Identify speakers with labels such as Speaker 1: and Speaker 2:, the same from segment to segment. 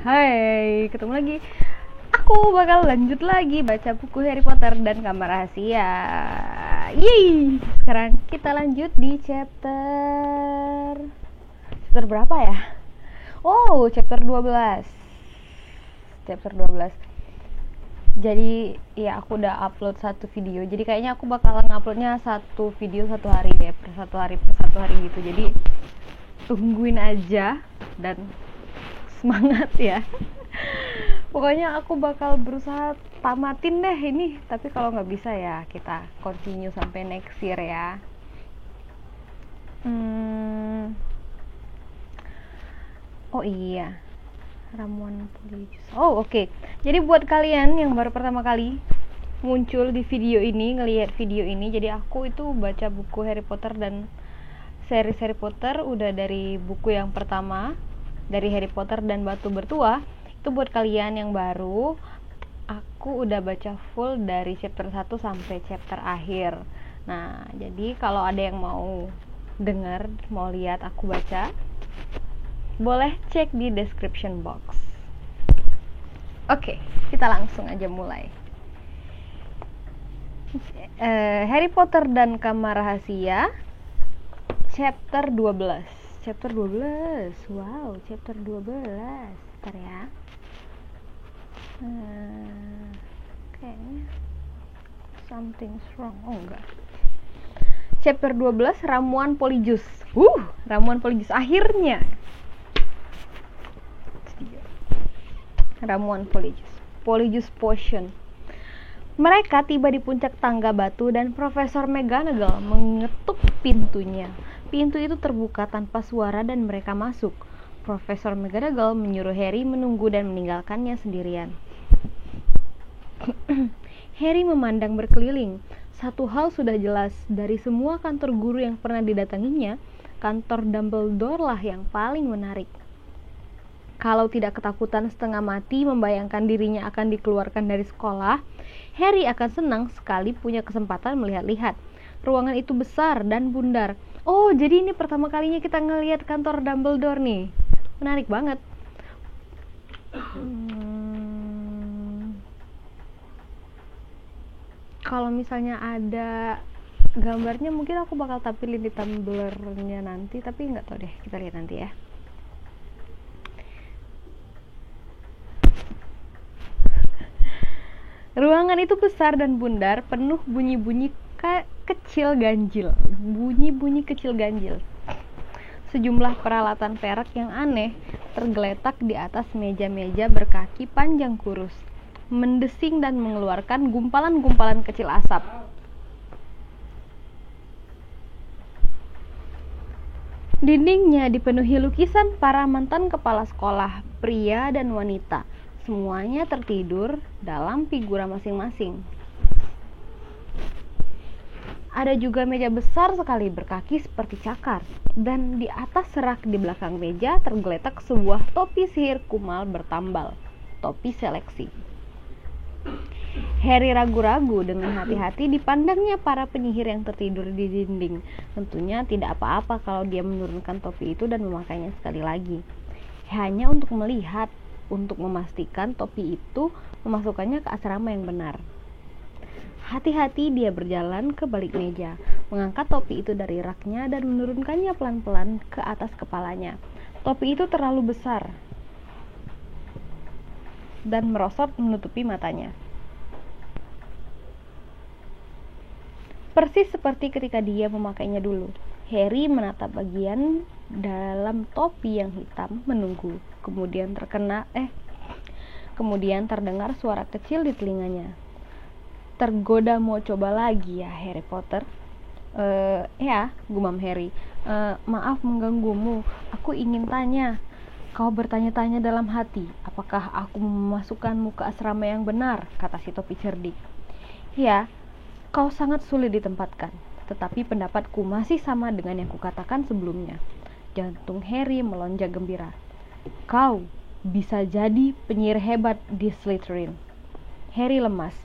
Speaker 1: Hai, ketemu lagi. Aku bakal lanjut lagi baca buku Harry Potter dan Kamar Rahasia. Yeay. Sekarang kita lanjut di chapter berapa ya? Oh, chapter 12. Chapter 12. Jadi, ya aku udah upload satu video. Jadi kayaknya aku bakalan uploadnya satu video satu hari deh, per satu hari gitu. Jadi tungguin aja dan semangat ya. Pokoknya aku bakal berusaha tamatin deh ini, tapi kalau nggak bisa ya kita continue sampai next year ya. Oh iya, ramuan polyjuice. Oh oke. Jadi buat kalian yang baru pertama kali muncul di video ini, ngelihat video ini, jadi aku itu baca buku Harry Potter dan series Harry Potter udah dari buku yang pertama, dari Harry Potter dan Batu Bertuah. Itu buat kalian yang baru, aku udah baca full dari chapter 1 sampai chapter akhir. Nah, jadi kalau ada yang mau denger, mau lihat aku baca, boleh cek di description box. Oke, kita langsung aja mulai. Harry Potter dan Kamar Rahasia chapter 12. Chapter 12. Wow, chapter 12. Bentar ya. Kayaknya something's wrong. Oh enggak. Chapter 12, ramuan polyjuice. Ramuan polyjuice akhirnya. Ramuan polyjuice. Polyjuice potion. Mereka tiba di puncak tangga batu dan Profesor McGonagall mengetuk pintunya. Pintu itu terbuka tanpa suara dan mereka masuk. Profesor McGonagall menyuruh Harry menunggu dan meninggalkannya sendirian. Harry memandang berkeliling. Satu hal sudah jelas, dari semua kantor guru yang pernah didatanginya, kantor Dumbledore lah yang paling menarik. Kalau tidak ketakutan setengah mati membayangkan dirinya akan dikeluarkan dari sekolah, Harry akan senang sekali punya kesempatan melihat-lihat. Ruangan itu besar dan bundar. Oh, jadi ini pertama kalinya kita ngelihat kantor Dumbledore nih. Menarik banget. Kalau misalnya ada gambarnya mungkin aku bakal tampilin di Tumblr-nya nanti, tapi nggak tahu deh, kita lihat nanti ya. Ruangan itu besar dan bundar, penuh bunyi-bunyi kecil ganjil. Bunyi-bunyi kecil ganjil. Sejumlah peralatan perak yang aneh tergeletak di atas meja-meja berkaki panjang kurus, mendesing dan mengeluarkan gumpalan-gumpalan kecil asap. Dindingnya dipenuhi lukisan para mantan kepala sekolah, pria dan wanita. Semuanya tertidur dalam figura masing-masing. Ada juga meja besar sekali berkaki seperti cakar, dan di atas rak di belakang meja tergeletak sebuah topi sihir kumal bertambal, topi seleksi. Harry ragu-ragu, dengan hati-hati dipandangnya para penyihir yang tertidur di dinding. Tentunya tidak apa-apa kalau dia menurunkan topi itu dan memakainya sekali lagi. Hanya untuk melihat, untuk memastikan topi itu memasukkannya ke asrama yang benar. Hati-hati dia berjalan ke balik meja, mengangkat topi itu dari raknya dan menurunkannya pelan-pelan ke atas kepalanya. Topi itu terlalu besar dan merosot menutupi matanya. Persis seperti ketika dia memakainya dulu. Harry menatap bagian dalam topi yang hitam, menunggu. Kemudian terdengar suara kecil di telinganya. Tergoda mau coba lagi ya, Harry Potter? Ya, gumam Harry. Maaf mengganggumu. Aku ingin tanya. Kau bertanya-tanya dalam hati, apakah aku memasukkanmu ke asrama yang benar? Kata si topi cerdik. Ya, kau sangat sulit ditempatkan. Tetapi pendapatku masih sama dengan yang kukatakan sebelumnya. Jantung Harry melonjak gembira. Kau bisa jadi penyihir hebat di Slytherin. Harry lemas.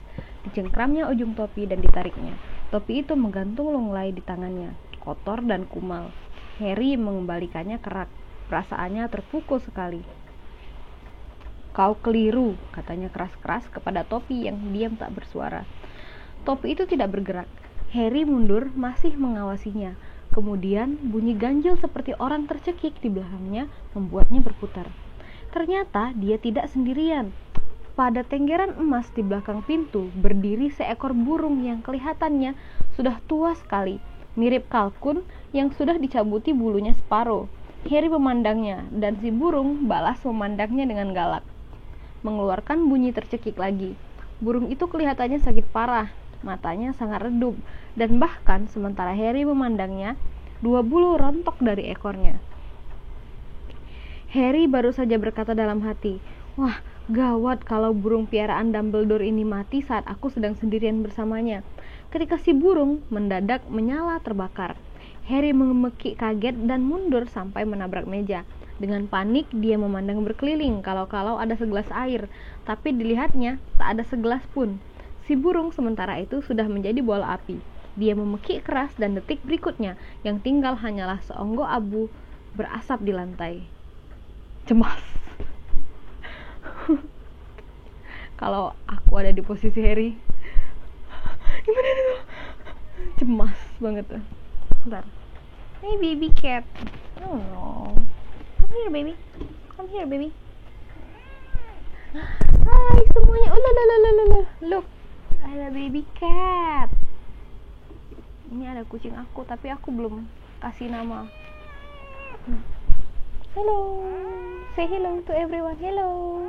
Speaker 1: Dicengkramnya ujung topi dan ditariknya. Topi itu menggantung lunglai di tangannya, kotor dan kumal. Harry mengembalikannya ke rak. Perasaannya terpukul sekali. Kau keliru, katanya keras-keras kepada topi yang diam tak bersuara. Topi itu tidak bergerak. Harry mundur, masih mengawasinya. Kemudian bunyi ganjil seperti orang tercekik di belakangnya membuatnya berputar. Ternyata dia tidak sendirian. Pada tenggeran emas di belakang pintu berdiri seekor burung yang kelihatannya sudah tua sekali, mirip kalkun yang sudah dicabuti bulunya separuh. Harry memandangnya, dan si burung balas memandangnya dengan galak, mengeluarkan bunyi tercekik lagi. Burung itu kelihatannya sakit parah, matanya sangat redup, dan bahkan sementara Harry memandangnya, 2 bulu rontok dari ekornya. Harry baru saja berkata dalam hati, "Wah, gawat kalau burung piaraan Dumbledore ini mati saat aku sedang sendirian bersamanya." Ketika si burung mendadak menyala terbakar. Harry mengemekik kaget dan mundur sampai menabrak meja. Dengan panik dia memandang berkeliling kalau-kalau ada segelas air, tapi dilihatnya tak ada segelas pun. Si burung sementara itu sudah menjadi bola api. Dia memekik keras dan detik berikutnya yang tinggal hanyalah seonggok abu berasap di lantai. Cemas. Kalau aku ada di posisi Harry, gimana itu? Cemas banget tuh. Bentar. Hey baby cat. Oh no. Come here baby. Come here baby. Hai semuanya. Oh la. Look. Ada baby cat. Ini ada kucing aku, tapi aku belum kasih nama. Hello. Say hello to everyone. Hello.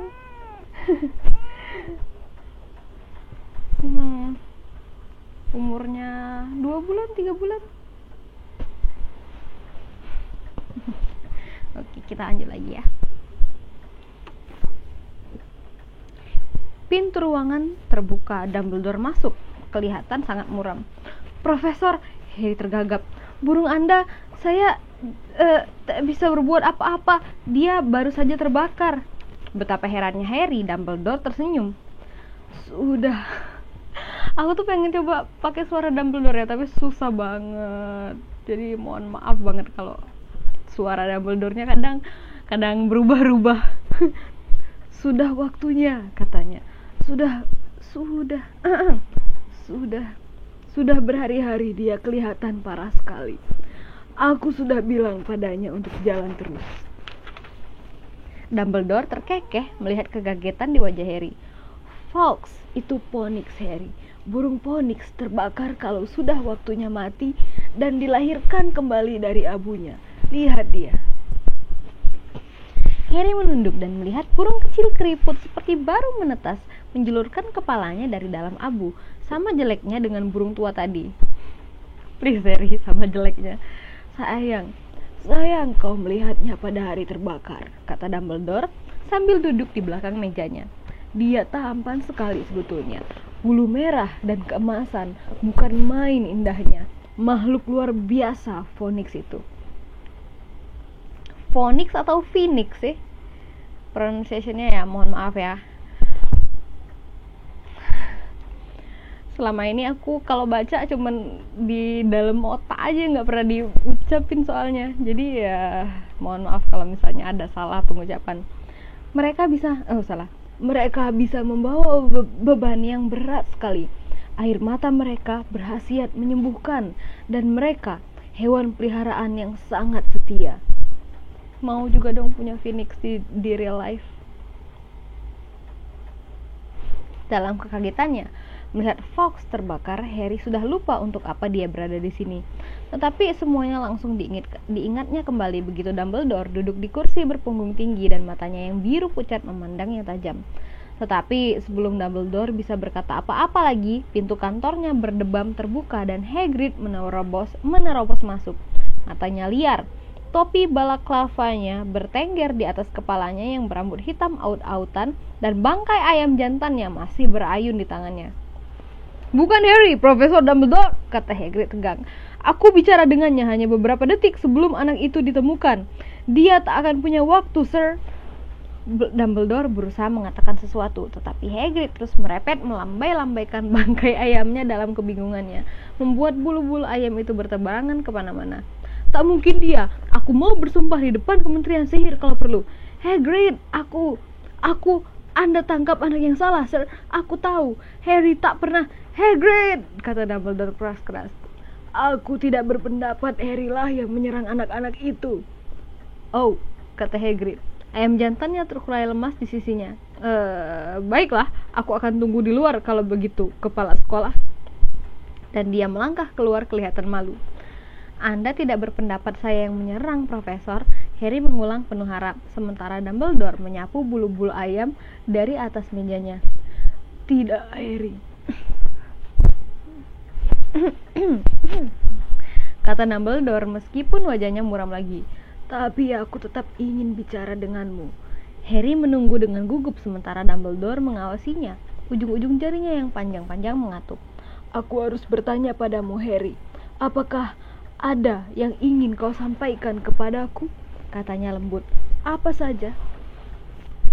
Speaker 1: Umurnya 2 bulan, 3 bulan. Oke, kita lanjut lagi ya. Pintu ruangan terbuka, Dumbledore masuk. Kelihatan sangat muram. "Profesor," Harry tergagap. "Burung Anda, saya tak bisa berbuat apa-apa. Dia baru saja terbakar." Betapa herannya Harry, Dumbledore tersenyum. "Sudah. Aku tuh pengen coba pakai suara Dumbledore ya, tapi susah banget. Jadi mohon maaf banget kalau suara Dumbledore-nya kadang berubah-ubah." "Sudah waktunya," katanya. Sudah berhari-hari dia kelihatan parah sekali. Aku sudah bilang padanya untuk jalan terus." Dumbledore terkekeh melihat kekagetan di wajah Harry. "Fawkes itu Phoenix, Harry. Burung Phoenix terbakar kalau sudah waktunya mati dan dilahirkan kembali dari abunya. Lihat dia." Harry menunduk dan melihat burung kecil keriput seperti baru menetas menjulurkan kepalanya dari dalam abu, sama jeleknya dengan burung tua tadi. "Please Harry, sama jeleknya." Sayang kau melihatnya pada hari terbakar," kata Dumbledore sambil duduk di belakang mejanya. "Dia tampan sekali sebetulnya. Bulu merah dan keemasan, bukan main indahnya. Makhluk luar biasa Phoenix itu." Phoenix atau Phoenix sih pronunciation-nya ya, mohon maaf ya. Selama ini aku kalau baca cuman di dalam otak aja, nggak pernah diucapin soalnya. Jadi ya mohon maaf kalau misalnya ada salah pengucapan. Mereka bisa membawa beban yang berat sekali. Air mata mereka berkhasiat menyembuhkan, dan mereka hewan peliharaan yang sangat setia. Mau juga dong punya Phoenix di real life. Dalam kekagetannya melihat Fawkes terbakar, Harry sudah lupa untuk apa dia berada di sini. Tetapi semuanya langsung diingatnya kembali begitu Dumbledore duduk di kursi berpunggung tinggi dan matanya yang biru pucat memandang yang tajam. Tetapi sebelum Dumbledore bisa berkata apa-apa lagi, pintu kantornya berdebam terbuka dan Hagrid menerobos masuk. Matanya liar. Topi balaklavanya bertengger di atas kepalanya yang berambut hitam aut-autan dan bangkai ayam jantannya masih berayun di tangannya. "Bukan Harry, Profesor Dumbledore," kata Hagrid tegang. "Aku bicara dengannya hanya beberapa detik sebelum anak itu ditemukan. Dia tak akan punya waktu, Sir." Dumbledore berusaha mengatakan sesuatu, tetapi Hagrid terus merepet melambai-lambaikan bangkai ayamnya dalam kebingungannya, membuat bulu-bulu ayam itu berterbangan kemana-mana. "Tak mungkin dia. Aku mau bersumpah di depan Kementerian Sihir kalau perlu." "Hagrid, aku Anda tangkap anak yang salah, Sir. Aku tahu. Harry tak pernah. Hagrid, kata Dumbledore keras-keras. Aku tidak berpendapat Harry lah yang menyerang anak-anak itu. Oh, kata Hagrid. Ayam jantannya terurai lemas di sisinya. Baiklah, aku akan tunggu di luar kalau begitu, kepala sekolah. Dan dia melangkah keluar kelihatan malu. Anda tidak berpendapat saya yang menyerang, Profesor. Harry mengulang penuh harap, sementara Dumbledore menyapu bulu-bulu ayam dari atas mejanya. Tidak, Harry. Kata Dumbledore meskipun wajahnya muram lagi. Tapi aku tetap ingin bicara denganmu. Harry menunggu dengan gugup sementara Dumbledore mengawasinya. Ujung-ujung jarinya yang panjang-panjang mengatuk. Aku harus bertanya padamu, Harry. Apakah ada yang ingin kau sampaikan kepadaku? Katanya lembut. Apa saja?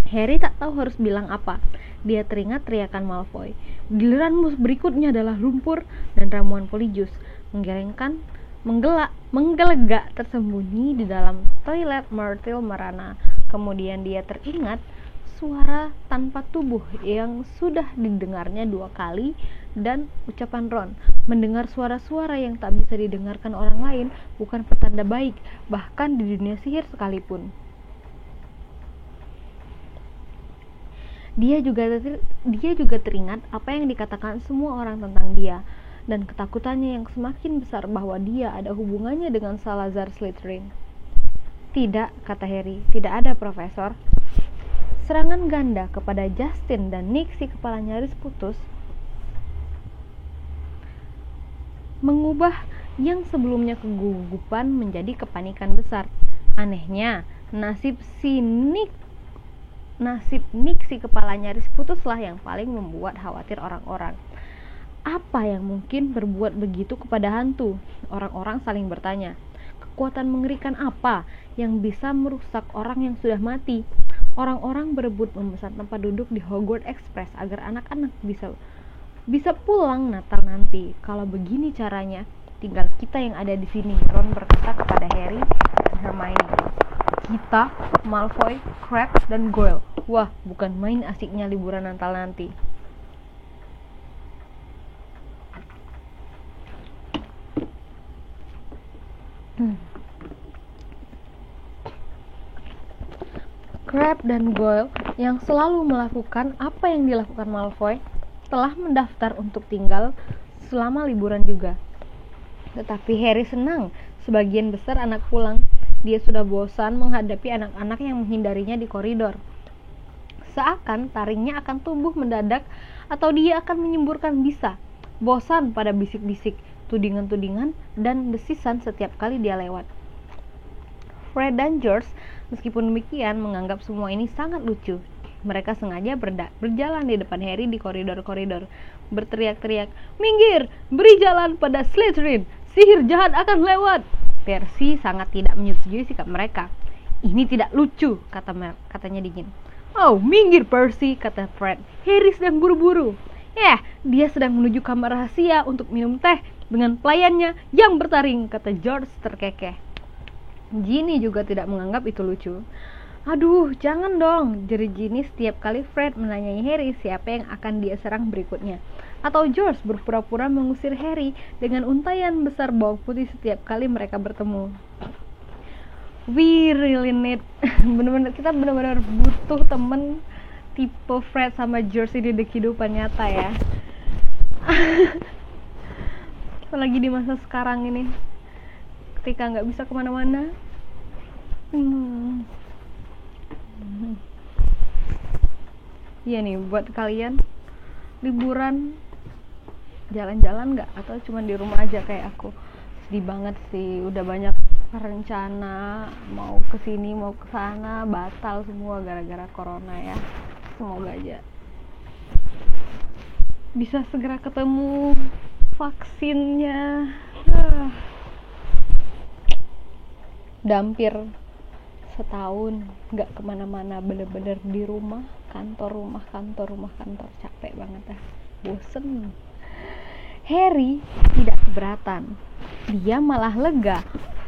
Speaker 1: Harry tak tahu harus bilang apa. Dia teringat teriakan Malfoy. Giliranmu berikutnya adalah lumpur dan ramuan Polyjuice. Menggelegak tersembunyi di dalam toilet Myrtle Merana. Kemudian dia teringat suara tanpa tubuh yang sudah didengarnya 2 kali dan ucapan Ron. Mendengar suara-suara yang tak bisa didengarkan orang lain bukan pertanda baik, bahkan di dunia sihir sekalipun. Dia juga teringat apa yang dikatakan semua orang tentang dia, dan ketakutannya yang semakin besar bahwa dia ada hubungannya dengan Salazar Slytherin. Tidak, kata Harry, tidak ada, Profesor. Serangan ganda kepada Justin dan Nick si kepala nyaris putus mengubah yang sebelumnya kegugupan menjadi kepanikan besar. Anehnya, nasib Nick si kepala nyaris putuslah yang paling membuat khawatir orang-orang. Apa yang mungkin berbuat begitu kepada hantu? Orang-orang saling bertanya. Kekuatan mengerikan apa yang bisa merusak orang yang sudah mati? Orang-orang berebut memesan tempat duduk di Hogwarts Express agar anak-anak bisa pulang Natal nanti. Kalau begini caranya, tinggal kita yang ada di sini, Ron berkata kepada Harry dan Hermione. Kita, Malfoy, Crabbe, dan Goyle. Wah, bukan main asiknya liburan Natal nanti. Crabbe dan Goyle yang selalu melakukan apa yang dilakukan Malfoy telah mendaftar untuk tinggal selama liburan juga. Tetapi Harry senang sebagian besar anak pulang. Dia sudah bosan menghadapi anak-anak yang menghindarinya di koridor. Seakan taringnya akan tumbuh mendadak atau dia akan menyemburkan bisa. Bosan pada bisik-bisik, tudingan-tudingan, dan desisan setiap kali dia lewat. Fred dan George, meskipun demikian, menganggap semua ini sangat lucu. Mereka sengaja berjalan di depan Harry di koridor-koridor, berteriak-teriak, "Minggir! Beri jalan pada Slytherin! Sihir jahat akan lewat!" Percy sangat tidak menyetujui sikap mereka. "Ini tidak lucu," katanya dingin. "Oh, minggir Percy," kata Fred. "Harry sedang buru-buru." Dia sedang menuju kamar rahasia untuk minum teh dengan pelayannya yang bertaring," kata George terkekeh. Ginny juga tidak menganggap itu lucu. "Aduh, jangan dong," jeri Ginny setiap kali Fred menanyai Harry siapa yang akan dia serang berikutnya. Atau George berpura-pura mengusir Harry dengan untayan besar bawang putih setiap kali mereka bertemu. We really need kita benar-benar butuh temen tipe Fred sama George ini di kehidupan nyata ya. Apalagi di masa sekarang ini, ketika nggak bisa kemana-mana. Iya nih, buat kalian liburan jalan-jalan nggak atau cuma di rumah aja kayak aku? Sedih banget sih, udah banyak rencana mau kesini mau kesana batal semua gara-gara corona ya. Semoga aja bisa segera ketemu vaksinnya. Dampir setahun nggak kemana-mana, bener-bener di rumah, kantor, capek banget dah, bosen. Harry tidak keberatan, dia malah lega.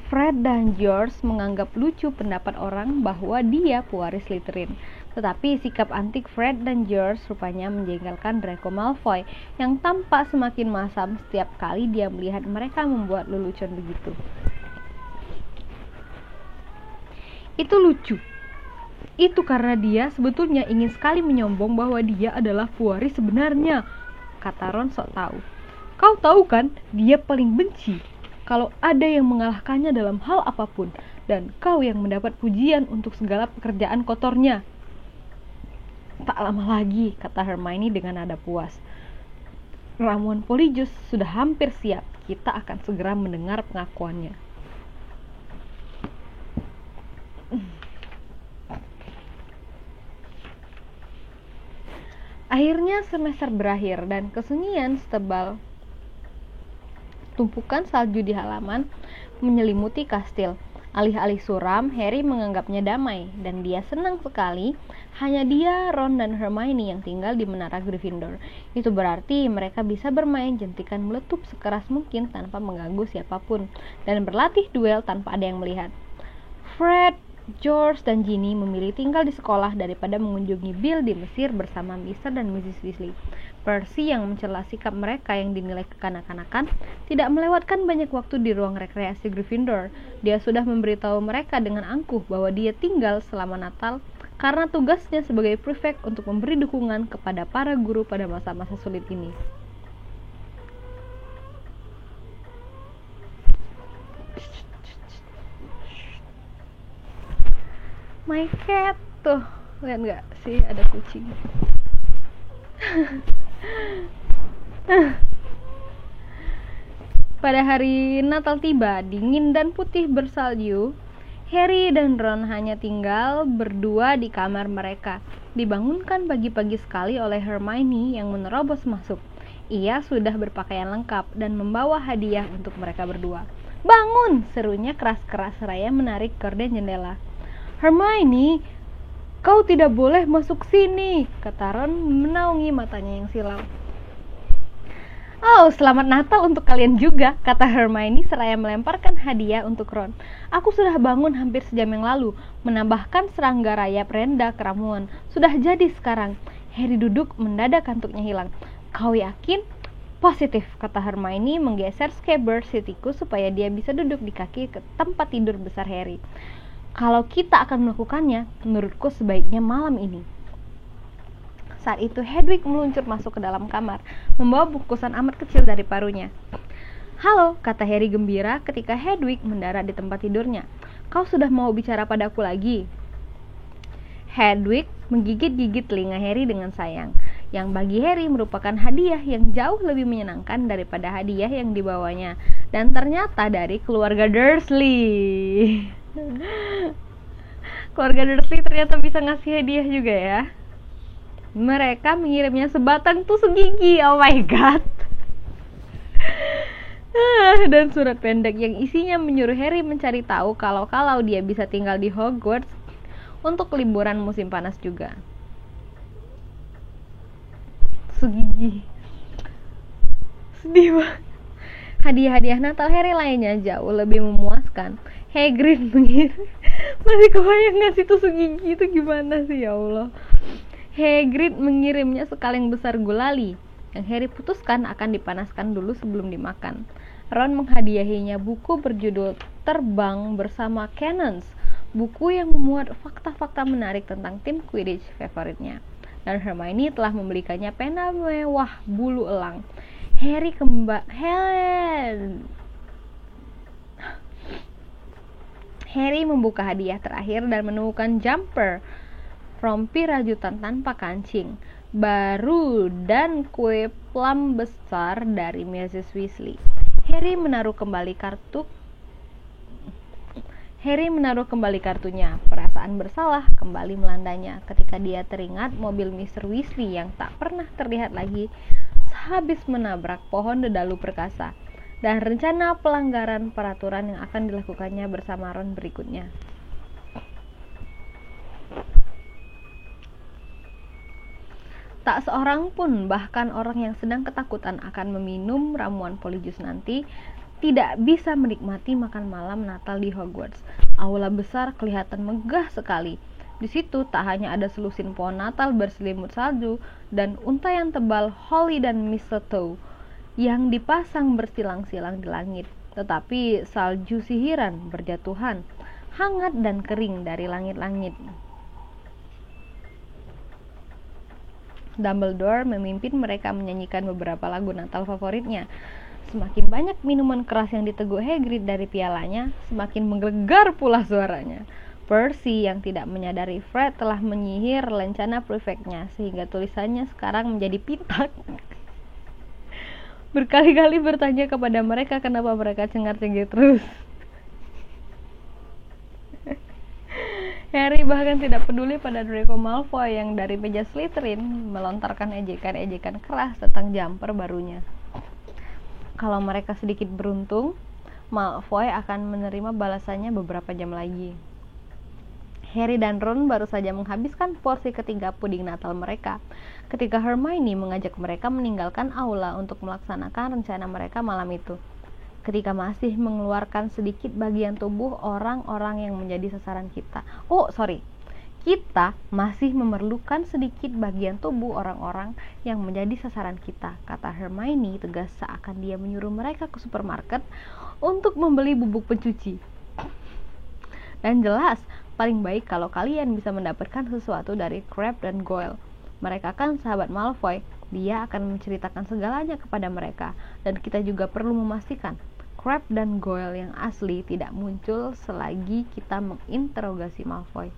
Speaker 1: Fred dan George menganggap lucu pendapat orang bahwa dia pewaris Slytherin. Tetapi sikap antik Fred dan George rupanya menjengkelkan Draco Malfoy yang tampak semakin masam setiap kali dia melihat mereka membuat lelucon begitu. Itu lucu. Itu karena dia sebetulnya ingin sekali menyombong bahwa dia adalah pewaris sebenarnya, kata Ron sok tahu. Kau tahu kan, dia paling benci kalau ada yang mengalahkannya dalam hal apapun, dan kau yang mendapat pujian untuk segala pekerjaan kotornya. Tak lama lagi, kata Hermione dengan nada puas. Ramuan Polyjuice sudah hampir siap. Kita akan segera mendengar pengakuannya. Akhirnya semester berakhir dan kesunyian setebal tumpukan salju di halaman menyelimuti kastil. Alih-alih suram, Harry menganggapnya damai, dan dia senang sekali. Hanya dia, Ron, dan Hermione yang tinggal di menara Gryffindor. Itu berarti mereka bisa bermain jentikan meletup sekeras mungkin tanpa mengganggu siapapun, dan berlatih duel tanpa ada yang melihat. Fred, George, dan Ginny memilih tinggal di sekolah daripada mengunjungi Bill di Mesir bersama Mr. dan Mrs. Weasley. Percy yang mencela sikap mereka yang dinilai kekanak-kanakan tidak melewatkan banyak waktu di ruang rekreasi Gryffindor. Dia sudah memberitahu mereka dengan angkuh bahwa dia tinggal selama Natal karena tugasnya sebagai prefect untuk memberi dukungan kepada para guru pada masa-masa sulit ini. My cat tuh, lihat nggak sih ada kucing. Pada hari Natal tiba, dingin dan putih bersalju. Harry dan Ron hanya tinggal berdua di kamar mereka. Dibangunkan pagi-pagi sekali oleh Hermione yang menerobos masuk. Ia sudah berpakaian lengkap dan membawa hadiah untuk mereka berdua. "Bangun!" serunya keras-keras seraya menarik gorden jendela. "Hermione, kau tidak boleh masuk sini," kata Ron menaungi matanya yang silau. "Oh, selamat Natal untuk kalian juga," kata Hermione seraya melemparkan hadiah untuk Ron. "Aku sudah bangun hampir sejam yang lalu, menambahkan serangga rayap renda ke ramuan. Sudah jadi sekarang." Harry duduk, mendadak kantuknya hilang. "Kau yakin?" "Positif," kata Hermione menggeser Scabbers si tikus supaya dia bisa duduk di kaki ke tempat tidur besar Harry. "Kalau kita akan melakukannya, menurutku sebaiknya malam ini." Saat itu Hedwig meluncur masuk ke dalam kamar, membawa bungkusan amat kecil dari parunya. "Halo," kata Harry gembira ketika Hedwig mendarat di tempat tidurnya. "Kau sudah mau bicara padaku lagi?" Hedwig menggigit-gigit telinga Harry dengan sayang, yang bagi Harry merupakan hadiah yang jauh lebih menyenangkan daripada hadiah yang dibawanya, dan ternyata dari keluarga Dursley. Keluarga Dursley ternyata bisa ngasih hadiah juga ya. Mereka mengirimnya sebatang tusuk gigi. Oh my god. Dan surat pendek yang isinya menyuruh Harry mencari tahu kalau dia bisa tinggal di Hogwarts untuk liburan musim panas juga. Tusuk gigi. Sedih banget. Hadiah-hadiah Natal Harry lainnya jauh lebih memuaskan. Hagrid mengirim. Masih kebayang ngasih tusuk gigi itu gimana sih, ya Allah. Hagrid mengirimnya sekaleng besar gulali yang Harry putuskan akan dipanaskan dulu sebelum dimakan. Ron menghadiahinya buku berjudul Terbang Bersama Cannons, buku yang memuat fakta-fakta menarik tentang tim Quidditch favoritnya. Dan Hermione telah membelikannya pena mewah bulu elang. Harry membuka hadiah terakhir dan menemukan jumper, rompi rajutan tanpa kancing, baru dan kue plum besar dari Mrs. Weasley. Harry menaruh kembali kartunya. Perasaan bersalah kembali melandanya ketika dia teringat mobil Mr. Weasley yang tak pernah terlihat lagi sehabis menabrak pohon dedalu perkasa, dan rencana pelanggaran peraturan yang akan dilakukannya bersama Ron berikutnya. Tak seorang pun, bahkan orang yang sedang ketakutan akan meminum ramuan Polyjuice nanti, tidak bisa menikmati makan malam Natal di Hogwarts. Aula besar kelihatan megah sekali. Di situ tak hanya ada selusin pohon Natal berselimut salju dan untayan tebal holly dan mistletoe yang dipasang bersilang-silang di langit, tetapi salju sihiran berjatuhan, hangat dan kering dari langit-langit. Dumbledore memimpin mereka menyanyikan beberapa lagu Natal favoritnya. Semakin banyak minuman keras yang diteguk Hagrid dari pialanya, semakin menggelegar pula suaranya. Percy yang tidak menyadari Fred telah menyihir lencana prefeknya sehingga tulisannya sekarang menjadi pitak. Berkali-kali bertanya kepada mereka kenapa mereka cengar-cengir terus. Harry bahkan tidak peduli pada Draco Malfoy yang dari meja Slytherin melontarkan ejekan-ejekan keras tentang jumper barunya. Kalau mereka sedikit beruntung, Malfoy akan menerima balasannya beberapa jam lagi. Harry dan Ron baru saja menghabiskan porsi ketiga puding Natal mereka ketika Hermione mengajak mereka meninggalkan aula untuk melaksanakan rencana mereka malam itu. Ketika masih mengeluarkan sedikit bagian tubuh orang-orang yang menjadi sasaran kita. Kita masih memerlukan sedikit bagian tubuh orang-orang yang menjadi sasaran kita, kata Hermione tegas seakan dia menyuruh mereka ke supermarket untuk membeli bubuk pencuci. Dan jelas, paling baik kalau kalian bisa mendapatkan sesuatu dari Crabbe dan Goyle. Mereka kan sahabat Malfoy, dia akan menceritakan segalanya kepada mereka. Dan kita juga perlu memastikan Crabbe dan Goyle yang asli tidak muncul selagi kita menginterogasi Malfoy.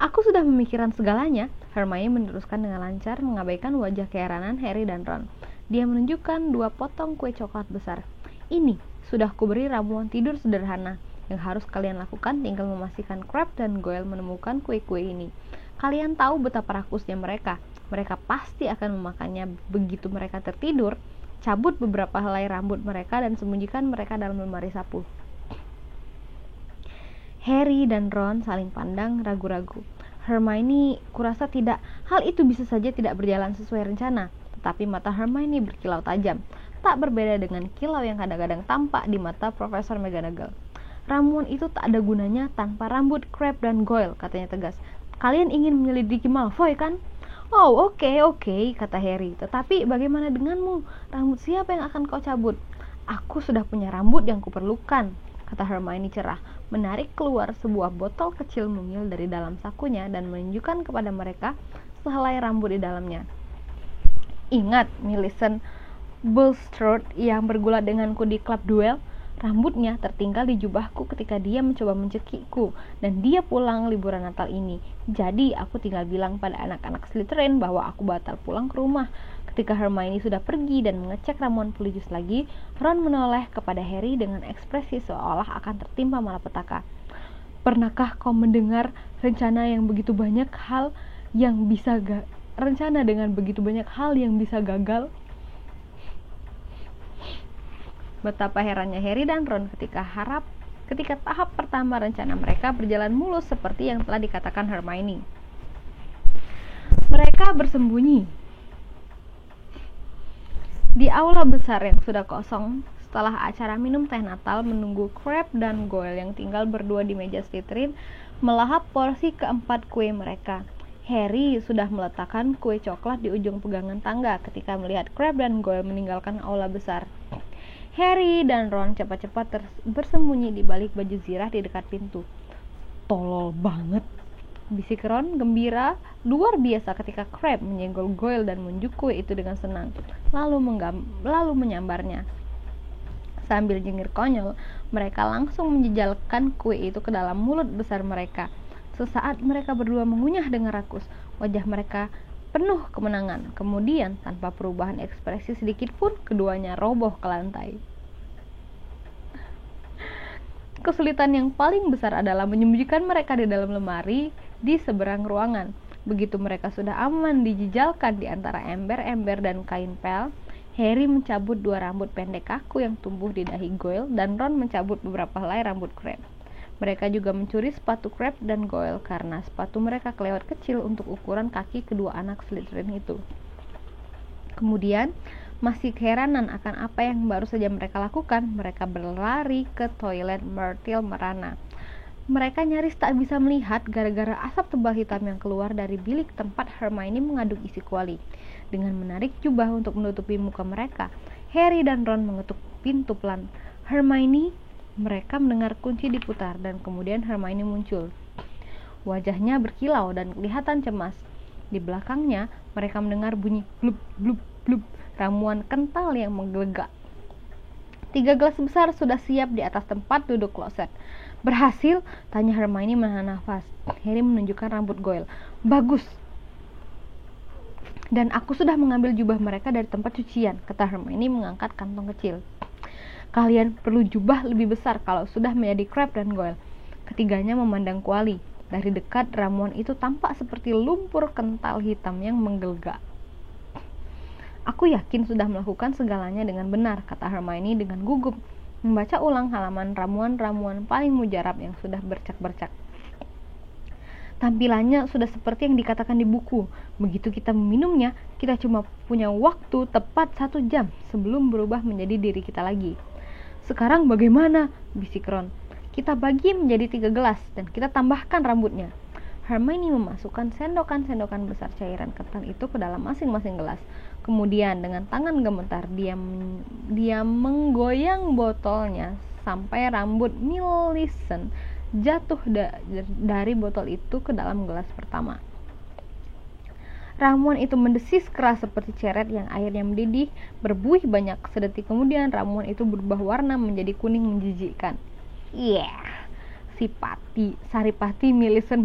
Speaker 1: Aku sudah memikirkan segalanya, Hermione meneruskan dengan lancar mengabaikan wajah keheranan Harry dan Ron. Dia menunjukkan 2 potong kue coklat besar. Ini, sudah kuberi ramuan tidur sederhana. Yang harus kalian lakukan tinggal memastikan Crabbe dan Goyle menemukan kue-kue ini. Kalian tahu betapa rakusnya mereka. Mereka pasti akan memakannya begitu mereka tertidur. Cabut beberapa helai rambut mereka dan sembunyikan mereka dalam lemari sapu. Harry dan Ron saling pandang ragu-ragu. Hermione kurasa tidak. Hal itu bisa saja tidak berjalan sesuai rencana. Tetapi mata Hermione berkilau tajam. Tak berbeda dengan kilau yang kadang-kadang tampak di mata Profesor McGonagall. Ramuan itu tak ada gunanya tanpa rambut Crabbe dan Goyle, katanya tegas. Kalian ingin menyelidiki Malfoy kan? Oh, oke, kata Harry. Tetapi bagaimana denganmu? Rambut siapa yang akan kau cabut? Aku sudah punya rambut yang kuperlukan, kata Hermione cerah, menarik keluar sebuah botol kecil mungil dari dalam sakunya dan menunjukkan kepada mereka sehelai rambut di dalamnya. Ingat Millicent Bulstrode yang bergulat denganku di klub duel? Rambutnya tertinggal di jubahku ketika dia mencoba mencekikku, dan dia pulang liburan Natal ini. Jadi aku tinggal bilang pada anak-anak Slytherin bahwa aku batal pulang ke rumah. Ketika Hermione sudah pergi dan mengecek ramuan Polyjuice lagi, Ron menoleh kepada Harry dengan ekspresi seolah akan tertimpa malapetaka. Pernahkah kau mendengar rencana dengan begitu banyak hal yang bisa gagal? Betapa herannya Harry dan Ron ketika tahap pertama rencana mereka berjalan mulus seperti yang telah dikatakan Hermione. Mereka bersembunyi di aula besar yang sudah kosong setelah acara minum teh Natal menunggu Crabbe dan Goyle yang tinggal berdua di meja Slytherin melahap porsi keempat kue mereka. Harry sudah meletakkan kue coklat di ujung pegangan tangga ketika melihat Crabbe dan Goyle meninggalkan aula besar. Harry dan Ron cepat-cepat bersembunyi di balik baju zirah di dekat pintu. Tolol banget, bisik Ron gembira luar biasa ketika Crabbe menyenggol Goyle dan menunjuk kue itu dengan senang, lalu menyambarnya. Sambil jengir konyol, mereka langsung menjejalkan kue itu ke dalam mulut besar mereka. Sesaat mereka berdua mengunyah dengan rakus, wajah mereka penuh kemenangan. Kemudian, tanpa perubahan ekspresi sedikit pun, keduanya roboh ke lantai. Kesulitan yang paling besar adalah menyembunyikan mereka di dalam lemari di seberang ruangan. Begitu mereka sudah aman dijejalkan di antara ember-ember dan kain pel, Harry mencabut 2 rambut pendek kaku yang tumbuh di dahi Goyle, dan Ron mencabut beberapa helai rambut Crabbe. Mereka juga mencuri sepatu Crabbe dan Goyle karena sepatu mereka kelewat kecil untuk ukuran kaki kedua anak Slytherin itu. Kemudian, Masih keheranan akan apa yang baru saja mereka lakukan, mereka berlari ke toilet Myrtle merana. Mereka nyaris tak bisa melihat gara-gara asap tebal hitam yang keluar dari bilik tempat Hermione mengaduk isi kuali. Dengan menarik jubah untuk menutupi muka mereka, Harry dan Ron mengetuk pintu pelan. Hermione, mereka mendengar kunci diputar dan kemudian Hermione muncul. Wajahnya berkilau dan kelihatan cemas. Di belakangnya, mereka mendengar bunyi blub blub blub, ramuan kental yang menggelegak. 3 gelas besar sudah siap di atas tempat duduk kloset. Berhasil? Tanya Hermione menahan nafas. Harry menunjukkan rambut Goyle. Bagus. Dan aku sudah mengambil jubah mereka dari tempat cucian, kata Hermione mengangkat kantong kecil. Kalian perlu jubah lebih besar kalau sudah menjadi Crabbe dan Goyle. Ketiganya memandang kuali. Dari dekat, ramuan itu tampak seperti lumpur kental hitam yang menggelegak. Aku yakin sudah melakukan segalanya dengan benar, kata Hermione dengan gugup, membaca ulang halaman ramuan-ramuan paling mujarab yang sudah bercak-bercak. Tampilannya sudah seperti yang dikatakan di buku. Begitu kita meminumnya, kita cuma punya waktu tepat 1 jam sebelum berubah menjadi diri kita lagi. Sekarang bagaimana? Bisik Ron. Kita bagi menjadi 3 gelas dan kita tambahkan rambutnya. Hermione memasukkan sendokan-sendokan besar cairan kental itu ke dalam masing-masing gelas. Kemudian dengan tangan gemetar dia menggoyang botolnya sampai rambut Millicent jatuh dari botol itu ke dalam gelas pertama. Ramuan itu mendesis keras seperti ceret yang airnya mendidih, berbuih banyak. Sedetik kemudian ramuan itu berubah warna menjadi kuning menjijikkan. Saripati Millicent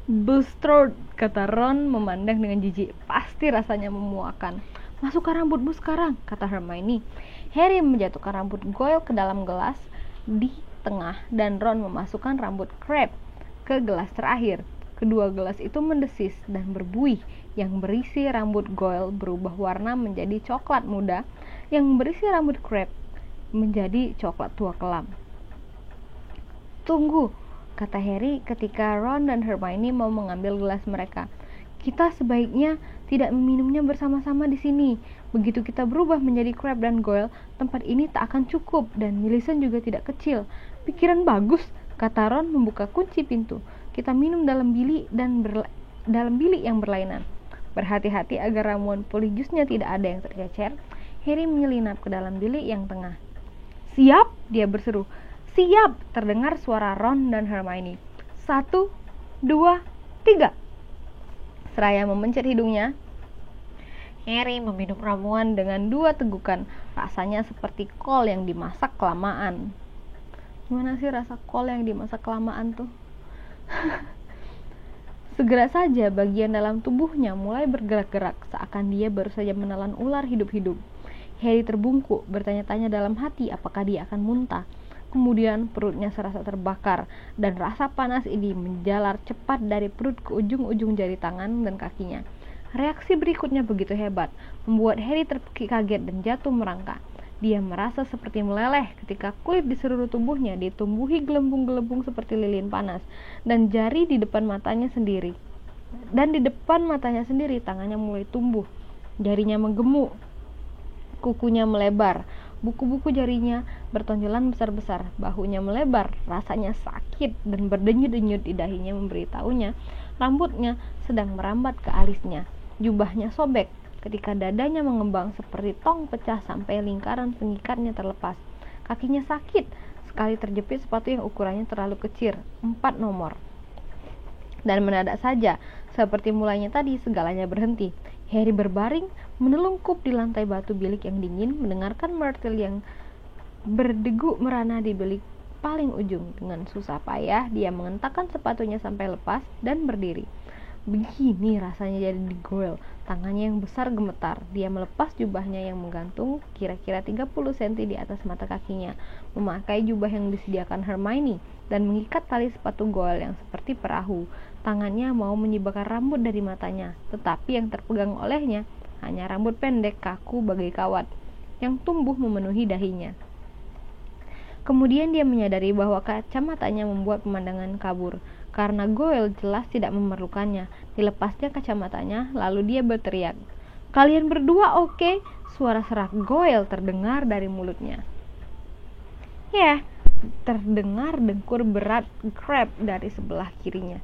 Speaker 1: Bulstrode, kata Ron memandang dengan jijik. Pasti rasanya memuakan. Masukkan rambutmu sekarang, kata Hermione. Harry menjatuhkan rambut Goyle ke dalam gelas di tengah dan Ron memasukkan rambut Crabbe ke gelas terakhir. Kedua gelas itu mendesis dan berbuih. Yang berisi rambut Goyle berubah warna menjadi coklat muda, yang berisi rambut Crabbe menjadi coklat tua kelam. Tunggu, kata Harry ketika Ron dan Hermione mau mengambil gelas mereka. Kita sebaiknya tidak meminumnya bersama-sama di sini. Begitu kita berubah menjadi Crabbe dan Goyle, tempat ini tak akan cukup dan Millicent juga tidak kecil. Pikiran bagus, kata Ron membuka kunci pintu. Kita minum dalam bilik dalam bilik yang berlainan. Berhati-hati agar ramuan polyjuice-nya tidak ada yang tercecer. Harry menyelinap ke dalam bilik yang tengah. Siap, dia berseru. Siap, terdengar suara Ron dan Hermione. 1, 2, 3. Seraya memencet hidungnya, Harry meminum ramuan dengan 2 tegukan. Rasanya seperti kol yang dimasak kelamaan. Gimana sih rasa kol yang dimasak kelamaan tuh? Segera saja bagian dalam tubuhnya mulai bergerak-gerak, seakan dia baru saja menelan ular hidup-hidup. Harry terbungkuk, bertanya-tanya dalam hati apakah dia akan muntah. Kemudian perutnya serasa terbakar, dan rasa panas ini menjalar cepat dari perut ke ujung-ujung jari tangan dan kakinya. Reaksi berikutnya begitu hebat, membuat Harry terkaget dan jatuh merangkak. Dia merasa seperti meleleh ketika kulit di seluruh tubuhnya ditumbuhi gelembung-gelembung seperti lilin panas, dan jari di depan matanya sendiri. Dan di depan matanya sendiri tangannya mulai tumbuh, jarinya menggemuk, kukunya melebar. Buku-buku jarinya bertonjolan besar-besar, bahunya melebar, rasanya sakit dan berdenyut-denyut di dahinya memberitahunya rambutnya sedang merambat ke alisnya. Jubahnya sobek ketika dadanya mengembang seperti tong pecah sampai lingkaran pengikatnya terlepas. Kakinya sakit sekali terjepit sepatu yang ukurannya terlalu kecil, 4 nomor. Dan mendadak saja, seperti mulanya tadi, segalanya berhenti. Harry berbaring, menelungkup di lantai batu bilik yang dingin, mendengarkan Myrtle yang berdegu merana di bilik paling ujung. Dengan susah payah, dia mengentakkan sepatunya sampai lepas dan berdiri. Begini rasanya jadi di Goyle. Tangannya yang besar gemetar. Dia melepas jubahnya yang menggantung kira-kira 30 cm di atas mata kakinya, memakai jubah yang disediakan Hermione, dan mengikat tali sepatu Goyle yang seperti perahu. Tangannya mau menyibakkan rambut dari matanya, tetapi yang terpegang olehnya hanya rambut pendek kaku bagai kawat yang tumbuh memenuhi dahinya. Kemudian dia menyadari bahwa kacamatanya membuat pemandangan kabur, karena Goyle jelas tidak memerlukannya. Dilepasnya kacamatanya, lalu dia berteriak, Kalian berdua oke? Suara serak Goyle terdengar dari mulutnya. Ya, terdengar dengkur berat Crabbe dari sebelah kirinya.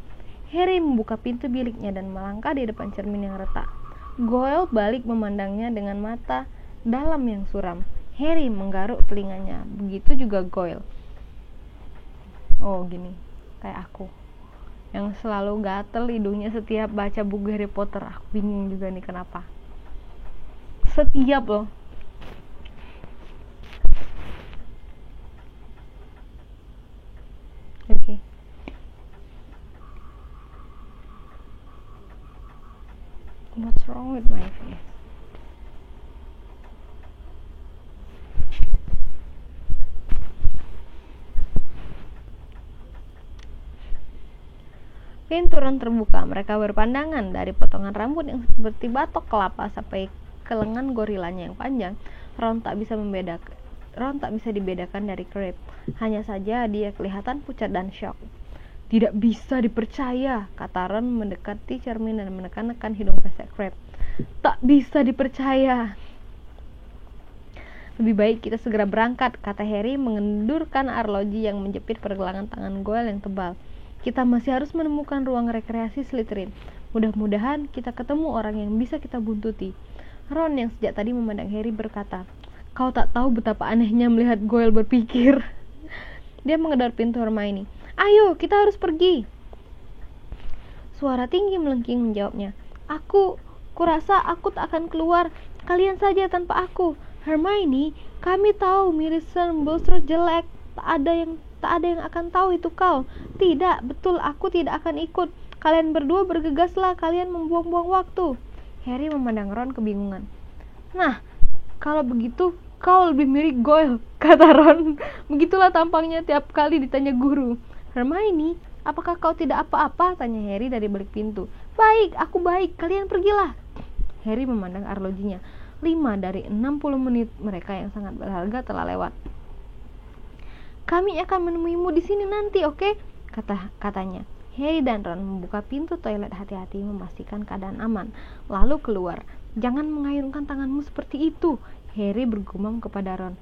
Speaker 1: Harry membuka pintu biliknya dan melangkah di depan cermin yang retak. Goyle balik memandangnya dengan mata dalam yang suram. Harry menggaruk telinganya, begitu juga Goyle. Oh gini, kayak aku yang selalu gatel hidungnya setiap baca buku Harry Potter. Aku bingung juga nih kenapa. Setiap loh. Oke. What's wrong with my face? Pintu Ron terbuka. Mereka berpandangan dari potongan rambut yang seperti batok kelapa sampai ke lengan gorilanya yang panjang. Ron tak bisa dibedakan dari Crabbe. Hanya saja dia kelihatan pucat dan syok. Tidak bisa dipercaya, kata Ron mendekati cermin dan menekan-nekan hidung pesek Crabbe. Tak bisa dipercaya. Lebih baik kita segera berangkat, kata Harry mengendurkan arloji yang menjepit pergelangan tangan Goyle yang tebal. Kita masih harus menemukan ruang rekreasi Slytherin. Mudah-mudahan kita ketemu orang yang bisa kita buntuti. Ron yang sejak tadi memandang Harry berkata, kau tak tahu betapa anehnya melihat Goyle berpikir. Dia menggedor pintu Hermione. Ayo, kita harus pergi. Suara tinggi melengking menjawabnya. Kurasa aku tak akan keluar. Kalian saja tanpa aku. Hermione, kami tahu Millicent Bulstrode jelek. Tak ada yang akan tahu itu kau. Tidak, betul, aku tidak akan ikut. Kalian berdua bergegaslah, kalian membuang-buang waktu. Harry memandang Ron kebingungan. Nah, kalau begitu kau lebih mirip Goyle, kata Ron. Begitulah tampangnya tiap kali ditanya guru. Hermione, apakah kau tidak apa-apa? Tanya Harry dari balik pintu. Baik, aku baik, kalian pergilah. Harry memandang arlojinya. 5 dari 60 menit mereka yang sangat berharga telah lewat. Kami akan menemuimu di sini nanti, oke? Katanya. Harry dan Ron membuka pintu toilet hati-hati memastikan keadaan aman, lalu keluar. Jangan mengayunkan tanganmu seperti itu, Harry bergumam kepada Ron.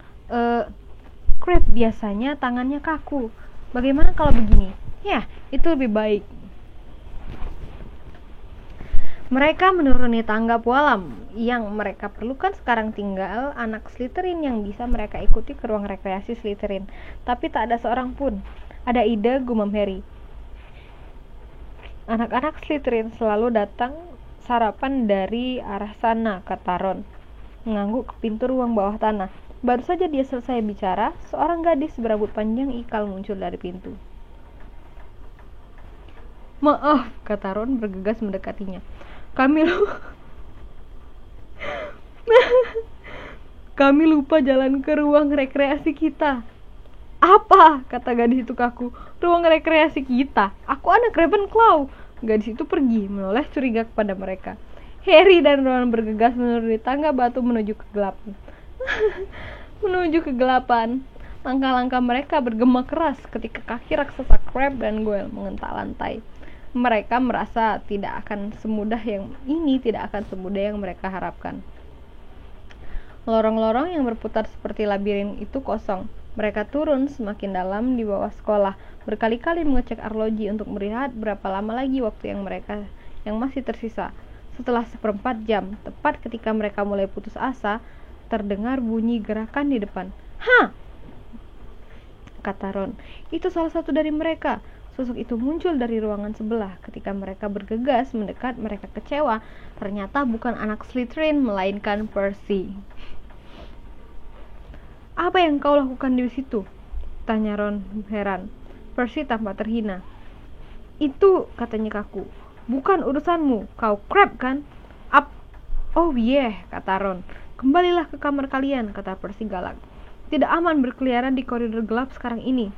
Speaker 1: Crabbe biasanya tangannya kaku. Bagaimana kalau begini? Ya, itu lebih baik. Mereka menuruni tangga pualam. Yang mereka perlukan sekarang tinggal anak Slytherin yang bisa mereka ikuti ke ruang rekreasi Slytherin. Tapi tak ada seorang pun. Ada ide, gumam Harry. Anak-anak Slytherin selalu datang sarapan dari arah sana, kata Ron, mengangguk ke pintu ruang bawah tanah. Baru saja dia selesai bicara, seorang gadis berambut panjang ikal muncul dari pintu. Maaf, kata Ron bergegas mendekatinya. Kami lupa jalan ke ruang rekreasi kita. Apa? Kata gadis itu kaku. Ruang rekreasi kita? Aku anak Ravenclaw. Gadis itu pergi, menoleh curiga kepada mereka. Harry dan Ron bergegas menuruni tangga batu menuju kegelapan. Langkah-langkah mereka bergema keras ketika kaki raksasa Crabbe dan Goyle mengentak lantai. Mereka merasa tidak akan semudah yang mereka harapkan. Lorong-lorong yang berputar seperti labirin itu kosong. Mereka turun semakin dalam di bawah sekolah, berkali-kali mengecek arloji untuk melihat berapa lama lagi waktu yang masih tersisa. Setelah 1/4 jam, tepat ketika mereka mulai putus asa, terdengar bunyi gerakan di depan. Hah! Kata Ron, itu salah satu dari mereka. Sosok itu muncul dari ruangan sebelah. Ketika mereka bergegas mendekat, mereka kecewa. Ternyata bukan anak Slytherin, melainkan Percy. Apa yang kau lakukan di situ? Tanya Ron heran. Percy tampak terhina. Itu, katanya kaku, bukan urusanmu. Kau Crabbe kan? Oh yeah, kata Ron. Kembalilah ke kamar kalian, kata Percy galak. Tidak aman berkeliaran di koridor gelap sekarang ini.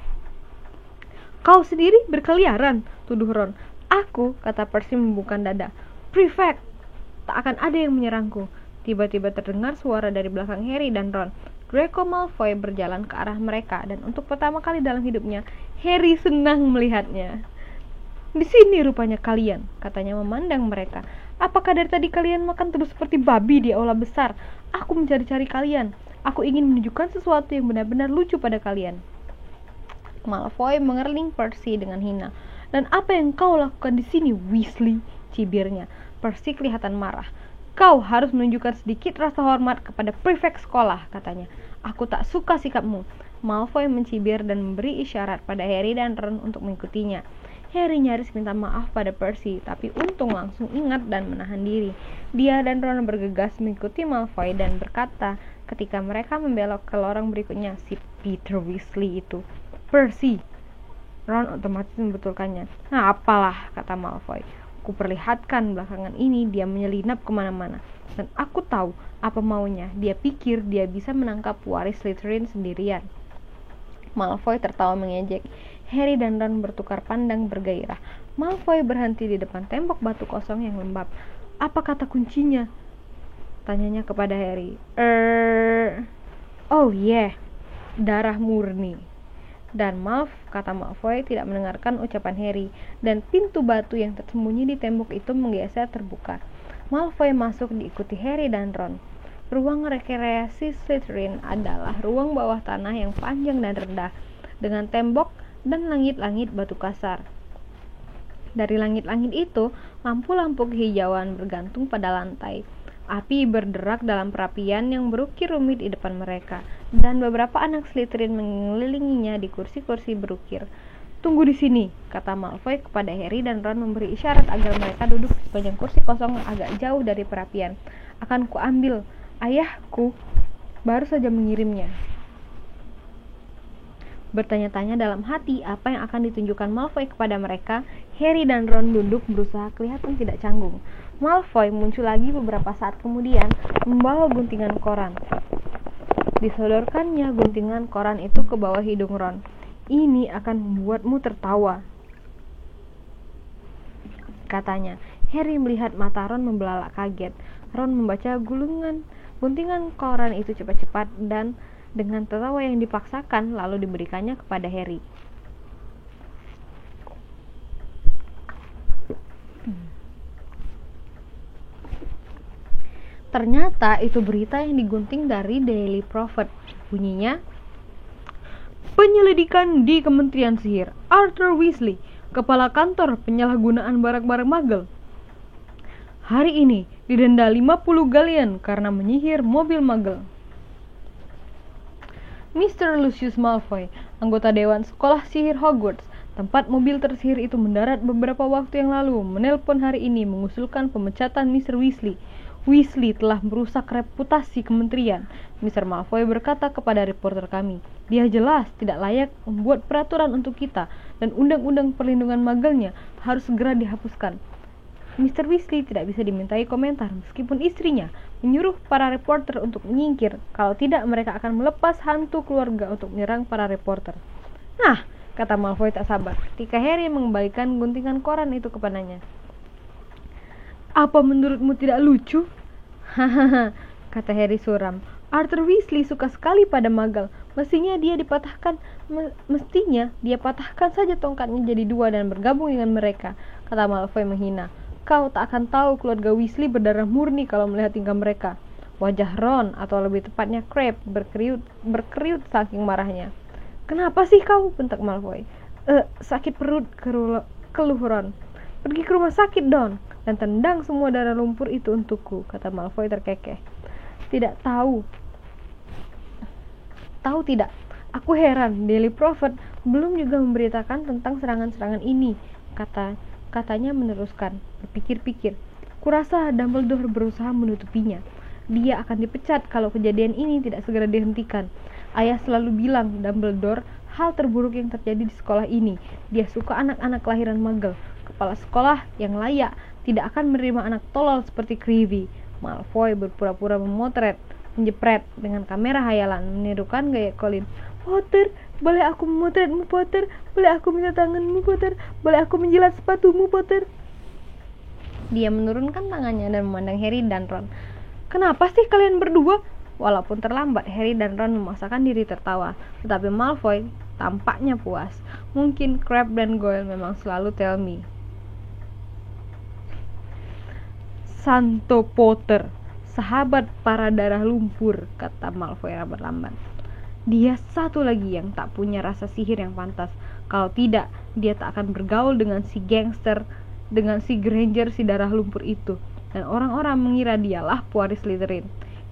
Speaker 1: Kau sendiri berkeliaran, tuduh Ron. Aku, kata Percy membungkam dada. Prefect, tak akan ada yang menyerangku. Tiba-tiba terdengar suara dari belakang Harry dan Ron. Draco Malfoy berjalan ke arah mereka dan untuk pertama kali dalam hidupnya, Harry senang melihatnya. Di sini rupanya kalian, katanya memandang mereka. Apakah dari tadi kalian makan terus seperti babi di aula besar? Aku mencari-cari kalian. Aku ingin menunjukkan sesuatu yang benar-benar lucu pada kalian." Malfoy mengerling Percy dengan hina. "Dan apa yang kau lakukan di sini, Weasley?" cibirnya. Percy kelihatan marah. "Kau harus menunjukkan sedikit rasa hormat kepada prefek sekolah," katanya. "Aku tak suka sikapmu." Malfoy mencibir dan memberi isyarat pada Harry dan Ron untuk mengikutinya. Harry nyaris minta maaf pada Percy, tapi untung langsung ingat dan menahan diri. Dia dan Ron bergegas mengikuti Malfoy dan berkata ketika mereka membelok ke lorong berikutnya, "Si Peter Weasley itu." "Percy." Ron otomatis membetulkannya. "Nah, apalah," kata Malfoy. "Kuperlihatkan belakangan ini dia menyelinap kemana-mana. Dan aku tahu apa maunya. Dia pikir dia bisa menangkap waris Slytherin sendirian." Malfoy tertawa mengejek. Harry dan Ron bertukar pandang bergairah. Malfoy berhenti di depan tembok batu kosong yang lembab. "Apa kata kuncinya?" tanyanya kepada Harry. "Oh yeah, darah murni." Dan kata Malfoy tidak mendengarkan ucapan Harry, dan pintu batu yang tersembunyi di tembok itu menggeser terbuka. Malfoy masuk diikuti Harry dan Ron. Ruang rekreasi Slytherin adalah ruang bawah tanah yang panjang dan rendah, dengan tembok dan langit-langit batu kasar. Dari langit-langit itu, lampu-lampu kehijauan bergantung pada lantai. Api berderak dalam perapian yang berukir rumit di depan mereka, dan beberapa anak Slytherin mengelilinginya di kursi-kursi berukir. "Tunggu di sini," kata Malfoy kepada Harry dan Ron memberi isyarat agar mereka duduk di sepanjang kursi kosong agak jauh dari perapian. "Akan kuambil. Ayahku baru saja mengirimnya." Bertanya-tanya dalam hati apa yang akan ditunjukkan Malfoy kepada mereka, Harry dan Ron duduk berusaha kelihatan tidak canggung. Malfoy muncul lagi beberapa saat kemudian membawa guntingan koran. Disodorkannya guntingan koran itu ke bawah hidung Ron. "Ini akan membuatmu tertawa," katanya. Harry melihat mata Ron membelalak kaget. Ron membaca guntingan koran itu cepat-cepat dan dengan tertawa yang dipaksakan, lalu diberikannya kepada Harry. Ternyata itu berita yang digunting dari Daily Prophet. Bunyinya, "Penyelidikan di Kementerian Sihir. Arthur Weasley, kepala kantor penyalahgunaan barang-barang magel, hari ini didenda 50 galleon karena menyihir mobil magel." Mr. Lucius Malfoy, anggota Dewan Sekolah Sihir Hogwarts, tempat mobil tersihir itu mendarat beberapa waktu yang lalu, menelpon hari ini mengusulkan pemecatan Mr. Weasley. "Weasley telah merusak reputasi kementerian," Mr. Malfoy berkata kepada reporter kami. "Dia jelas tidak layak membuat peraturan untuk kita, dan undang-undang perlindungan magelnya harus segera dihapuskan." Mr. Weasley tidak bisa dimintai komentar meskipun istrinya menyuruh para reporter untuk menyingkir. Kalau tidak, mereka akan melepas hantu keluarga untuk menyerang para reporter. "Nah," kata Malfoy tak sabar ketika Harry mengembalikan guntingan koran itu kepadanya. "Apa menurutmu tidak lucu?" "Hahaha," kata Harry suram. "Arthur Weasley suka sekali pada magel. Mestinya dia patahkan saja tongkatnya jadi dua dan bergabung dengan mereka," kata Malfoy menghina. "Kau tak akan tahu keluarga Weasley berdarah murni kalau melihat tingkah mereka." Wajah Ron, atau lebih tepatnya Crabbe, berkeriut saking marahnya. "Kenapa sih kau?" bentak Malfoy. Sakit perut," keluh Ron. "Pergi ke rumah sakit, Don, dan tendang semua darah lumpur itu untukku," kata Malfoy terkekeh. Tahu tidak? Aku heran, Daily Prophet belum juga memberitakan tentang serangan-serangan ini, katanya meneruskan. Berpikir-pikir, kurasa Dumbledore berusaha menutupinya. Dia akan dipecat kalau kejadian ini tidak segera dihentikan. Ayah selalu bilang Dumbledore hal terburuk yang terjadi di sekolah ini. Dia suka anak-anak kelahiran magel. Kepala sekolah yang layak tidak akan menerima anak tolol seperti Creevy. Malfoy berpura-pura menjepret dengan kamera hayalan, menirukan gaya Colin. "Potter, boleh aku memotretmu, Potter? Boleh aku minta tanganmu, Potter? Boleh aku menjilat sepatumu, Potter?" Dia menurunkan tangannya dan memandang Harry dan Ron. "Kenapa sih kalian berdua?" Walaupun terlambat, Harry dan Ron memaksakan diri tertawa, tetapi Malfoy tampaknya puas. Mungkin Crabbe dan Goyle memang selalu tell me. Santo Potter, sahabat para darah lumpur, kata Malfoy lambat-lambat. Dia satu lagi yang tak punya rasa sihir yang pantas. Kalau tidak, dia tak akan bergaul dengan si gangster, dengan si Granger si darah lumpur itu. Dan orang-orang mengira dialah pewaris Slytherin.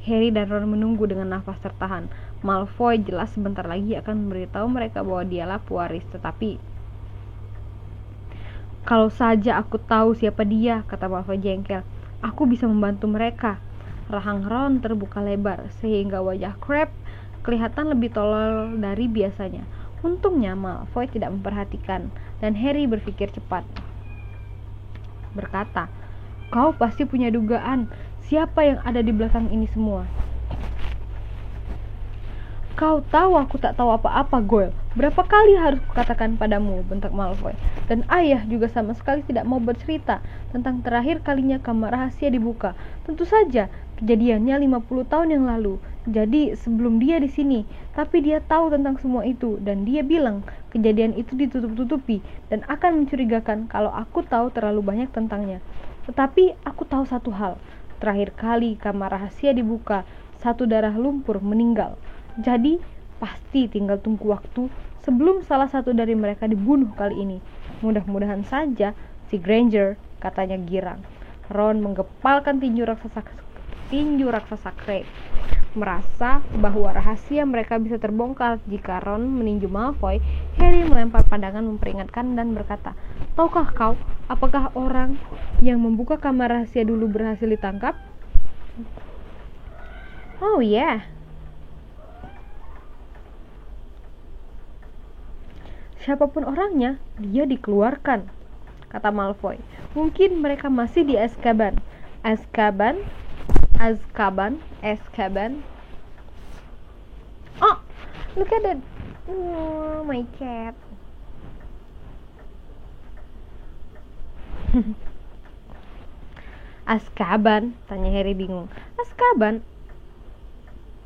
Speaker 1: Harry dan Ron menunggu dengan nafas tertahan. Malfoy jelas sebentar lagi akan memberitahu mereka bahwa dialah pewaris, tetapi kalau saja aku tahu siapa dia, kata Malfoy jengkel, aku bisa membantu mereka. Rahang Ron terbuka lebar sehingga wajah Crabbe kelihatan lebih tolol dari biasanya. Untungnya Malfoy tidak memperhatikan dan Harry berpikir cepat. Berkata, kau pasti punya dugaan siapa yang ada di belakang ini semua. Kau tahu aku tak tahu apa-apa, Goyle. Berapa kali harus kukatakan padamu, bentak Malfoy. Dan ayah juga sama sekali tidak mau bercerita tentang terakhir kalinya kamar rahasia dibuka. Tentu saja, kejadiannya 50 tahun yang lalu. Jadi sebelum dia di sini, tapi dia tahu tentang semua itu dan dia bilang kejadian itu ditutup-tutupi dan akan mencurigakan kalau aku tahu terlalu banyak tentangnya. Tetapi aku tahu satu hal. Terakhir kali kamar rahasia dibuka, satu darah lumpur meninggal. Jadi pasti tinggal tunggu waktu sebelum salah satu dari mereka dibunuh kali ini. Mudah-mudahan saja si Granger, katanya girang. Ron menggepalkan tinju raksasa Crabbe. Merasa bahwa rahasia mereka bisa terbongkar jika Ron meninju Malfoy, Harry melempar pandangan memperingatkan dan berkata, tahukah kau apakah orang yang membuka kamar rahasia dulu berhasil ditangkap? Oh ya. Siapapun orangnya, dia dikeluarkan, kata Malfoy. Mungkin mereka masih di Azkaban. Oh, look at that. Oh, my cat. Azkaban, tanya Harry bingung. Azkaban?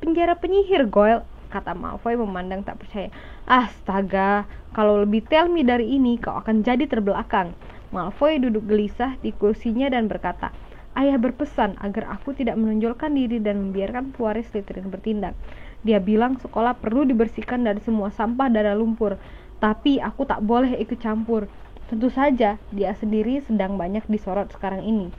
Speaker 1: Penjara penyihir, Goyle, kata Malfoy memandang tak percaya. Astaga, kalau lebih tell me dari ini, kau akan jadi terbelakang. Malfoy duduk gelisah di kursinya dan berkata, ayah berpesan agar aku tidak menonjolkan diri dan membiarkan pewaris Slytherin bertindak. Dia bilang sekolah perlu dibersihkan dari semua sampah darah lumpur, tapi aku tak boleh ikut campur. Tentu saja, dia sendiri sedang banyak disorot sekarang ini.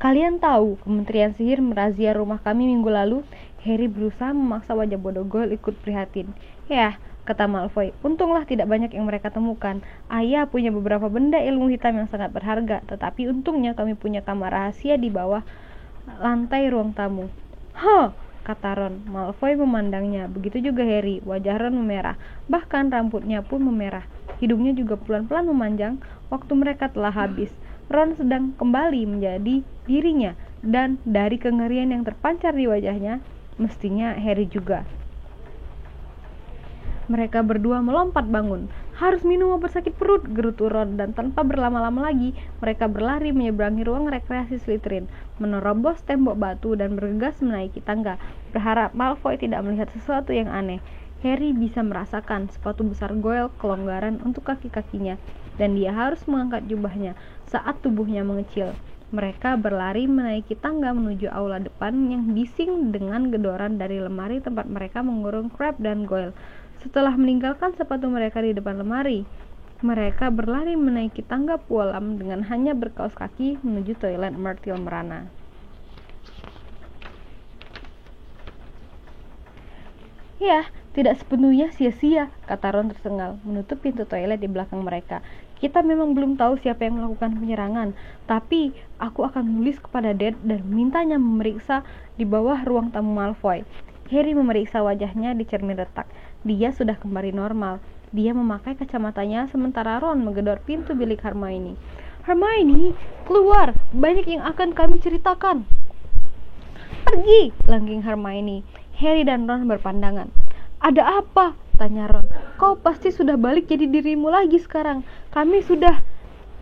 Speaker 1: Kalian tahu, Kementerian Sihir merazia rumah kami minggu lalu. Harry berusaha memaksa wajah bodoh Goyle ikut prihatin. Ya, kata Malfoy, untunglah tidak banyak yang mereka temukan. Ayah punya beberapa benda ilmu hitam yang sangat berharga, tetapi untungnya kami punya kamar rahasia di bawah lantai ruang tamu. Hah, kata Ron. Malfoy memandangnya, begitu juga Harry. Wajah Ron memerah, bahkan rambutnya pun memerah. Hidungnya juga pelan-pelan memanjang. Waktu mereka telah habis. Ron sedang kembali menjadi dirinya, dan dari kengerian yang terpancar di wajahnya, mestinya Harry juga. Mereka berdua melompat bangun. Harus minum obat sakit perut, gerutu Ron, dan tanpa berlama-lama lagi, mereka berlari menyeberangi ruang rekreasi Slytherin, menerobos tembok batu dan bergegas menaiki tangga, berharap Malfoy tidak melihat sesuatu yang aneh. Harry bisa merasakan sepatu besar Goyle kelonggaran untuk kaki-kakinya, dan dia harus mengangkat jubahnya saat tubuhnya mengecil. Mereka berlari menaiki tangga menuju aula depan yang bising dengan gedoran dari lemari tempat mereka mengurung Crabbe dan Goyle. Setelah meninggalkan sepatu mereka di depan lemari, mereka berlari menaiki tangga pualam dengan hanya berkaus kaki menuju toilet Myrtle merana. Ya, tidak sepenuhnya sia-sia, kata Ron tersengal, menutup pintu toilet di belakang mereka. Kita memang belum tahu siapa yang melakukan penyerangan, tapi aku akan menulis kepada Dad dan memintanya memeriksa di bawah ruang tamu Malfoy. Harry memeriksa wajahnya di cermin retak. Dia sudah kembali normal. Dia memakai kacamatanya sementara Ron menggedor pintu bilik Hermione. Hermione, keluar! Banyak yang akan kami ceritakan. Pergi! Langging Hermione. Harry dan Ron berpandangan. Ada apa? Tanya Ron. Kau pasti sudah balik jadi dirimu lagi sekarang. Kami sudah...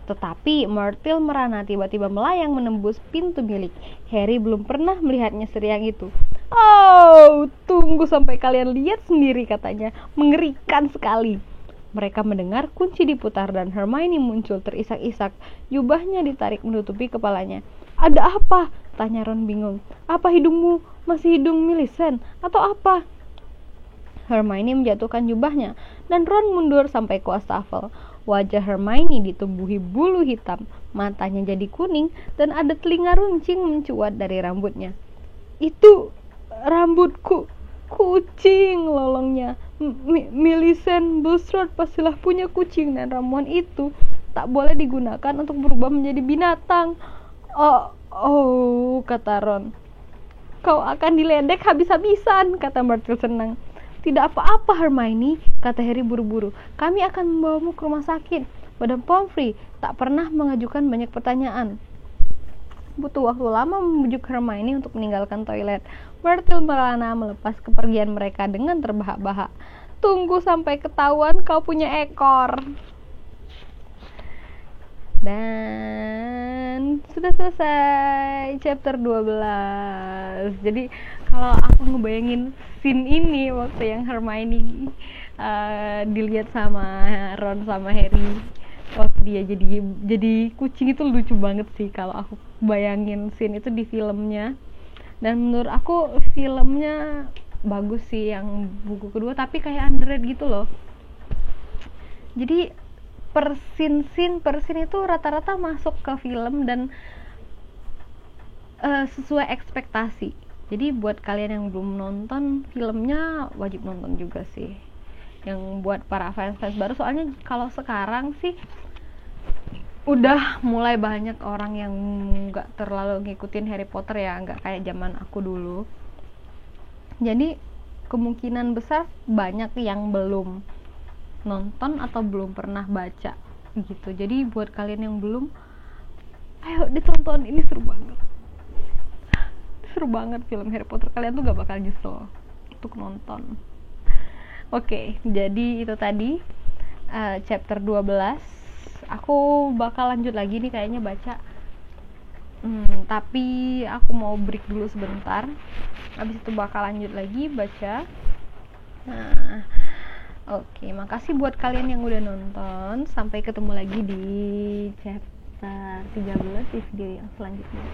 Speaker 1: Tetapi Myrtle merana tiba-tiba melayang menembus pintu bilik. Harry belum pernah melihatnya seriang itu. Oh, tunggu sampai kalian lihat sendiri, katanya. Mengerikan sekali. Mereka mendengar kunci diputar dan Hermione muncul terisak-isak. Jubahnya ditarik menutupi kepalanya. "Ada apa?" tanya Ron bingung. "Apa hidungmu masih hidung Millicent atau apa?" Hermione menjatuhkan jubahnya dan Ron mundur sampai ke wastafel. Wajah Hermione ditumbuhi bulu hitam, matanya jadi kuning dan ada telinga runcing mencuat dari rambutnya. "Itu rambutku, kucing," lolongnya. Millicent Bulstrode pastilah punya kucing dan ramuan itu tak boleh digunakan untuk berubah menjadi binatang. Oh, kata Ron. "Kau akan diledek habis-habisan," kata Myrtle senang. "Tidak apa-apa Hermione," kata Harry buru-buru. "Kami akan membawamu ke rumah sakit. Madame Pomfrey tak pernah mengajukan banyak pertanyaan." Butuh waktu lama membujuk Hermione untuk meninggalkan toilet. Myrtle merana melepas kepergian mereka dengan terbahak-bahak. "Tunggu sampai ketahuan kau punya ekor." Dan sudah selesai chapter 12. Jadi kalau aku ngebayangin scene ini waktu yang Hermione dilihat sama Ron sama Harry waktu dia jadi kucing, itu lucu banget sih kalau aku bayangin scene itu di filmnya. Dan menurut aku filmnya bagus sih yang buku kedua, tapi kayak underrated gitu loh. Jadi per scene itu rata-rata masuk ke film dan sesuai ekspektasi. Jadi buat kalian yang belum nonton filmnya wajib nonton juga sih. Yang buat para fans baru, soalnya kalau sekarang sih udah mulai banyak orang yang nggak terlalu ngikutin Harry Potter ya, nggak kayak zaman aku dulu. Jadi kemungkinan besar banyak yang belum nonton atau belum pernah baca gitu. Jadi buat kalian yang belum, ayo ditonton, ini seru banget film Harry Potter. Kalian tuh gak bakal nyesel untuk nonton. Oke, jadi itu tadi chapter 12. Aku bakal lanjut lagi nih kayaknya baca, tapi aku mau break dulu sebentar. Habis itu bakal lanjut lagi baca. Nah, oke, makasih buat kalian yang udah nonton. Sampai ketemu lagi di chapter 13 di video yang selanjutnya.